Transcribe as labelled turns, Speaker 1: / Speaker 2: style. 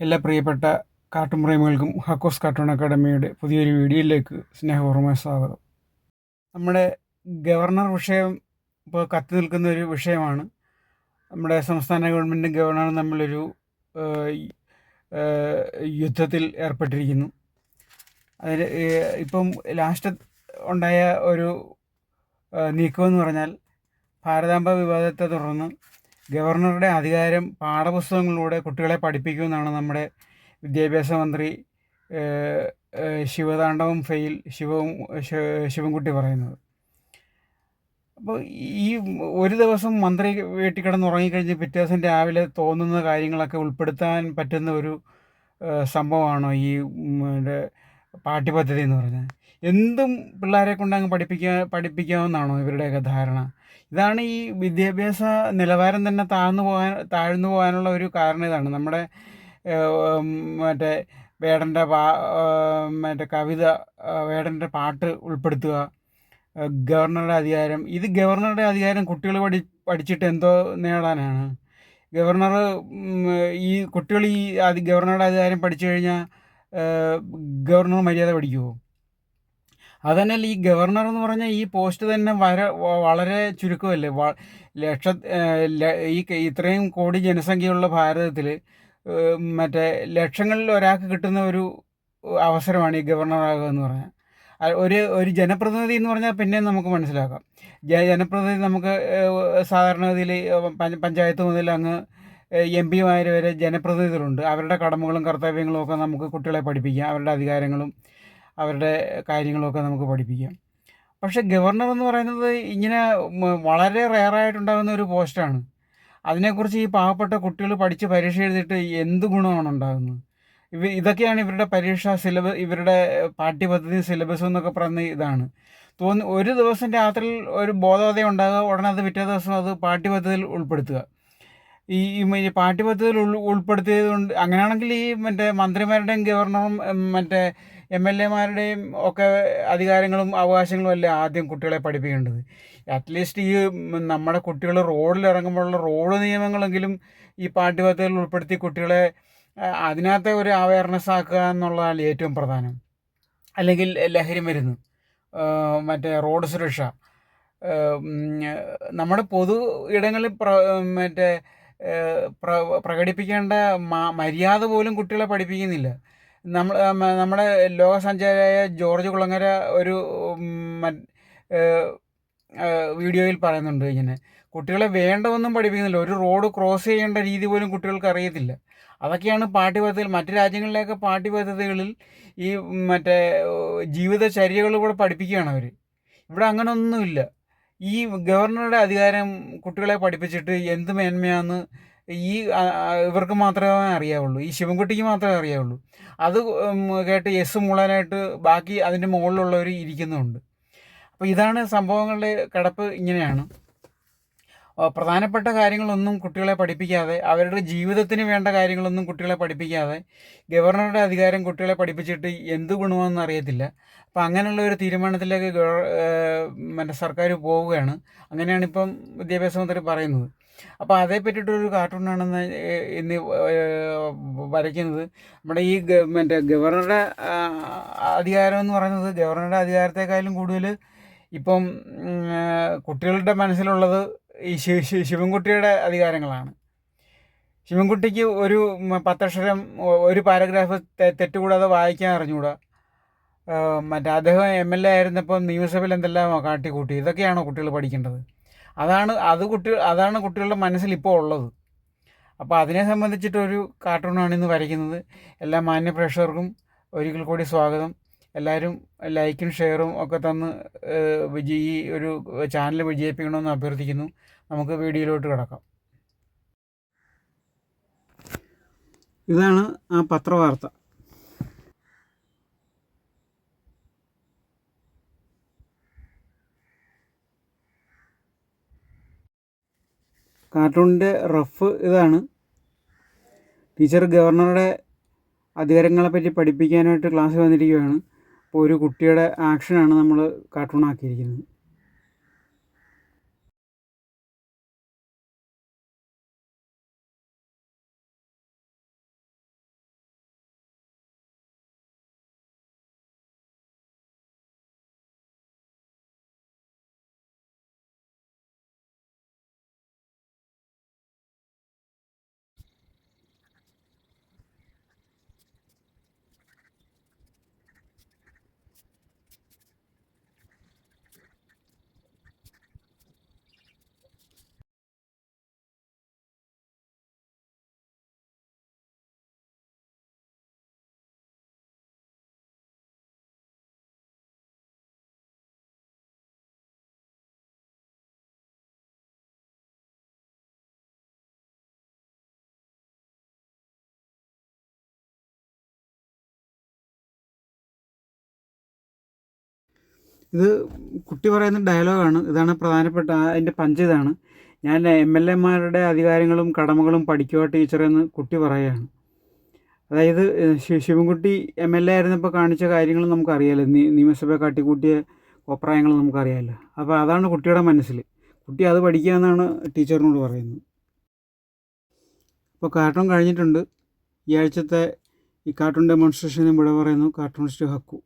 Speaker 1: എല്ലാ പ്രിയപ്പെട്ട cartoon പ്രേമികൾക്കും ഹക്കോസ് cartoon അക്കാഡമിയുടെ പുതിയൊരു വീഡിയോയിലേക്ക് സ്നേഹപൂർവ്വമായ സ്വാഗതം. നമ്മുടെ ഗവർണർ വിഷയം ഇപ്പോൾ കത്തി നിൽക്കുന്ന ഒരു വിഷയമാണ്. നമ്മുടെ സംസ്ഥാന ഗവൺമെൻറ്റും ഗവർണറും തമ്മിലൊരു ഏഹ്, ഈ, യുദ്ധത്തിൽ ഏർപ്പെട്ടിരിക്കുന്നു. അതിൽ ഇപ്പം ലാസ്റ്റ് ഉണ്ടായ ഒരു നീക്കമെന്ന് പറഞ്ഞാൽ, ഭാരതാംബ വിവാദത്തെ തുടർന്ന് ഗവർണറുടെ അധികാരം പാഠപുസ്തകങ്ങളിലൂടെ കുട്ടികളെ പഠിപ്പിക്കുമെന്നാണ് നമ്മുടെ വിദ്യാഭ്യാസ മന്ത്രി ശിവതാണ്ഡവം ഫെയിൽ ശിവൻകുട്ടി പറയുന്നത്. അപ്പോൾ ഈ ഒരു ദിവസം മന്ത്രി വീട്ടിൽ കിടന്ന് ഉറങ്ങിക്കഴിഞ്ഞ് പിറ്റേ ദിവസം രാവിലെ തോന്നുന്ന കാര്യങ്ങളൊക്കെ ഉൾപ്പെടുത്താൻ പറ്റുന്ന ഒരു സംഭവമാണോ ഈ മറ്റേ പാഠ്യപദ്ധതി എന്ന് പറഞ്ഞാൽ? എന്തും പിള്ളേരെ കൊണ്ട് അങ്ങ് പഠിപ്പിക്കാമെന്നാണോ ഇവരുടെയൊക്കെ ധാരണ? ഇതാണ് ഈ വിദ്യാഭ്യാസ നിലവാരം തന്നെ താഴ്ന്നു പോകാനുള്ള ഒരു കാരണം. ഇതാണ് നമ്മുടെ മറ്റേ വേടൻ്റെ മറ്റേ കവിത, വേടൻ്റെ പാട്ട് ഉൾപ്പെടുത്തുക, ഗവർണറുടെ അധികാരം. ഇത് ഗവർണറുടെ അധികാരം കുട്ടികൾ പഠിച്ചിട്ട് എന്തോ നേടാനാണ്? ഗവർണർ ഈ കുട്ടികൾ ഗവർണറുടെ അധികാരം പഠിച്ചു കഴിഞ്ഞാൽ ഗവർണർ മര്യാദ പഠിക്കുമോ? അതന്നെയല്ല, ഈ ഗവർണർ എന്ന് പറഞ്ഞാൽ ഈ പോസ്റ്റ് തന്നെ വളരെ ചുരുക്കമല്ലേ. ലക്ഷ ഈ ഇത്രയും കോടി ജനസംഖ്യയുള്ള ഭാരതത്തിൽ മറ്റേ ലക്ഷങ്ങളിൽ ഒരാൾക്ക് കിട്ടുന്ന ഒരു അവസരമാണ് ഈ ഗവർണറാകുക എന്ന് പറഞ്ഞാൽ. ഒരു ജനപ്രതിനിധി എന്ന് പറഞ്ഞാൽ പിന്നെ നമുക്ക് മനസ്സിലാക്കാം. ജനപ്രതിനിധി നമുക്ക് സാധാരണഗതിയിൽ പഞ്ചായത്ത് മുതൽ അങ്ങ് എം പിമാർ വരെ ജനപ്രതിനിധികളുണ്ട്. അവരുടെ കടമകളും കർത്തവ്യങ്ങളും ഒക്കെ നമുക്ക് കുട്ടികളെ പഠിപ്പിക്കാം. അവരുടെ അധികാരങ്ങളും അവരുടെ കാര്യങ്ങളൊക്കെ നമുക്ക് പഠിപ്പിക്കാം. പക്ഷേ ഗവർണർ എന്ന് പറയുന്നത് ഇങ്ങനെ വളരെ റെയറായിട്ടുണ്ടാകുന്ന ഒരു പോസ്റ്റാണ്. അതിനെക്കുറിച്ച് ഈ പാവപ്പെട്ട കുട്ടികൾ പഠിച്ച് പരീക്ഷ എഴുതിയിട്ട് എന്ത് ഗുണമാണ് ഉണ്ടാകുന്നത്? ഇതൊക്കെയാണ് ഇവരുടെ പരീക്ഷ ഇവരുടെ പാഠ്യപദ്ധതി സിലബസ് എന്നൊക്കെ പറയുന്ന ഇതാണ്. ഒരു ദിവസം രാത്രിയിൽ ഒരു ബോധോദയം ഉണ്ടാകുക, ഉടനെ അത് പിറ്റേ ദിവസം അത് പാഠ്യപദ്ധതിയിൽ ഉൾപ്പെടുത്തുക. ഈ പാഠ്യപദ്ധതിയിൽ ഉൾപ്പെടുത്തിയത് കൊണ്ട് അങ്ങനെയാണെങ്കിൽ ഈ മറ്റേ മന്ത്രിമാരുടെയും ഗവർണറും മറ്റേ MLA മാരുടെയും ഒക്കെ അധികാരങ്ങളും അവകാശങ്ങളും അല്ലേ ആദ്യം കുട്ടികളെ പഠിപ്പിക്കേണ്ടത്. അറ്റ്ലീസ്റ്റ് ഈ നമ്മുടെ കുട്ടികൾ റോഡിലിറങ്ങുമ്പോഴുള്ള റോഡ് നിയമങ്ങളെങ്കിലും ഈ പാഠ്യപദ്ധതിയിൽ ഉൾപ്പെടുത്തി കുട്ടികളെ അതിനകത്തെ ഒരു അവയർനെസ് ആക്കുക എന്നുള്ളതാണ് ഏറ്റവും പ്രധാനം. അല്ലെങ്കിൽ ലഹരി മരുന്ന്, മറ്റേ റോഡ് സുരക്ഷ, നമ്മുടെ പൊതു ഇടങ്ങളിൽ മറ്റേ പ്രകടിപ്പിക്കേണ്ട മര്യാദ പോലും കുട്ടികളെ പഠിപ്പിക്കുന്നില്ല. നമ്മുടെ ലോകസഞ്ചാരിയായ ജോർജ് കുളങ്ങര ഒരു വീഡിയോയിൽ പറയുന്നുണ്ട്, ഇങ്ങനെ കുട്ടികളെ വേണ്ടതൊന്നും പഠിപ്പിക്കുന്നില്ല. ഒരു റോഡ് ക്രോസ് ചെയ്യേണ്ട രീതി പോലും കുട്ടികൾക്ക് അറിയത്തില്ല. അതൊക്കെയാണ് പാഠ്യപദ്ധതിയിൽ. മറ്റു രാജ്യങ്ങളിലെയൊക്കെ പാഠ്യപദ്ധതികളിൽ ഈ മറ്റേ ജീവിതചര്യകൾ കൂടെ പഠിപ്പിക്കുകയാണ് അവർ. ഇവിടെ അങ്ങനെയൊന്നുമില്ല. ഈ ഗവർണറുടെ അധികാരം കുട്ടികളെ പഠിപ്പിച്ചിട്ട് എന്ത് മേന്മയാണെന്ന് ഇവർക്ക് മാത്രമേ അറിയാവുള്ളൂ. ഈ ശിവൻകുട്ടിക്ക് മാത്രമേ അറിയാവുള്ളൂ. അത് കേട്ട് യെസ് മൂളാനായിട്ട് ബാക്കി അതിൻ്റെ മുകളിലുള്ളവർ ഇരിക്കുന്നുമുണ്ട്. അപ്പോൾ ഇതാണ് സംഭവങ്ങളുടെ കിടപ്പ്. ഇങ്ങനെയാണ് പ്രധാനപ്പെട്ട കാര്യങ്ങളൊന്നും കുട്ടികളെ പഠിപ്പിക്കാതെ, അവരുടെ ജീവിതത്തിന് വേണ്ട കാര്യങ്ങളൊന്നും കുട്ടികളെ പഠിപ്പിക്കാതെ ഗവർണറുടെ അധികാരം കുട്ടികളെ പഠിപ്പിച്ചിട്ട് എന്ത് ഗുണമെന്ന് അറിയത്തില്ല. അപ്പോൾ അങ്ങനെയുള്ള ഒരു തീരുമാനത്തിലേക്ക് മറ്റേ സർക്കാർ പോവുകയാണ്. അങ്ങനെയാണ് ഇപ്പം വിദ്യാഭ്യാസ മന്ത്രി പറയുന്നത്. അപ്പോൾ അതേ പറ്റിയിട്ടൊരു കാർട്ടൂണാണെന്ന് ഇന്ന് വരയ്ക്കുന്നത്. നമ്മുടെ ഈ മറ്റേ ഗവർണറുടെ അധികാരം എന്ന് പറയുന്നത്, ഗവർണറുടെ അധികാരത്തെക്കാളും കൂടുതൽ ഇപ്പം കുട്ടികളുടെ മനസ്സിലുള്ളത് ഈ ശിവൻകുട്ടിയുടെ അധികാരങ്ങളാണ്. ശിവൻകുട്ടിക്ക് ഒരു 10 അക്ഷരം ഒരു പാരഗ്രാഫ് തെറ്റുകൂടാതെ വായിക്കാൻ അറിഞ്ഞുകൂടാ. മറ്റേ അദ്ദേഹം MLA ആയിരുന്നപ്പോൾ നിയമസഭയിൽ എന്തെല്ലാമോ കാട്ടിക്കൂട്ടി. ഇതൊക്കെയാണോ കുട്ടികൾ പഠിക്കേണ്ടത്? അതാണ് കുട്ടികളുടെ മനസ്സിൽ ഇപ്പോൾ ഉള്ളത്. അപ്പോൾ അതിനെ സംബന്ധിച്ചിട്ടൊരു കാർട്ടൂണാണ് ഇന്ന് വരയ്ക്കുന്നത്. എല്ലാ മാന്യ പ്രേക്ഷകർക്കും ഒരിക്കൽ കൂടി സ്വാഗതം. എല്ലാവരും ലൈക്കും ഷെയറും ഒക്കെ തന്ന് ഈ ഒരു ചാനൽ വിജയിപ്പിക്കണമെന്ന് അഭ്യർത്ഥിക്കുന്നു. നമുക്ക് വീഡിയോയിലോട്ട് കിടക്കാം. ഇതാണ് ആ പത്രവാർത്ത. കാർട്ടൂണിൻ്റെ റഫ് ഇതാണ്. ടീച്ചർ ഗവർണറുടെ അധികാരങ്ങളെപ്പറ്റി പഠിപ്പിക്കാനായിട്ട് ക്ലാസ്സിൽ വന്നിരിക്കുകയാണ്. അപ്പോൾ ഒരു കുട്ടിയുടെ ആക്ഷനാണ് നമ്മൾ കാർട്ടൂണാക്കിയിരിക്കുന്നത്. ഇത് കുട്ടി പറയുന്ന ഡയലോഗാണ്. ഇതാണ് പ്രധാനപ്പെട്ട അതിൻ്റെ പഞ്ച് ഇതാണ്. ഞാൻ എം.എൽ.എമാരുടെ അധികാരങ്ങളും കടമകളും പഠിക്കുക ടീച്ചറെന്ന് കുട്ടി പറയുകയാണ്. അതായത് ശിവൻകുട്ടി എം.എൽ.എ ആയിരുന്നപ്പോൾ കാണിച്ച കാര്യങ്ങൾ നമുക്കറിയാമല്ലോ. നിയമസഭ കാട്ടിക്കൂട്ടിയ കോപ്രായങ്ങൾ നമുക്കറിയാമല്ലോ. അപ്പോൾ അതാണ് കുട്ടിയുടെ മനസ്സിൽ. കുട്ടി അത് പഠിക്കുക എന്നാണ് ടീച്ചറിനോട് പറയുന്നത്. ഇപ്പോൾ കാർട്ടൂൺ കഴിഞ്ഞിട്ടുണ്ട്. ഈ ആഴ്ചത്തെ ഈ കാർട്ടൂൺ ഡെമോൺസ്ട്രേഷനും വിട പറയുന്നു. കാർട്ടൂണിസ്റ്റ് ഹക്കു.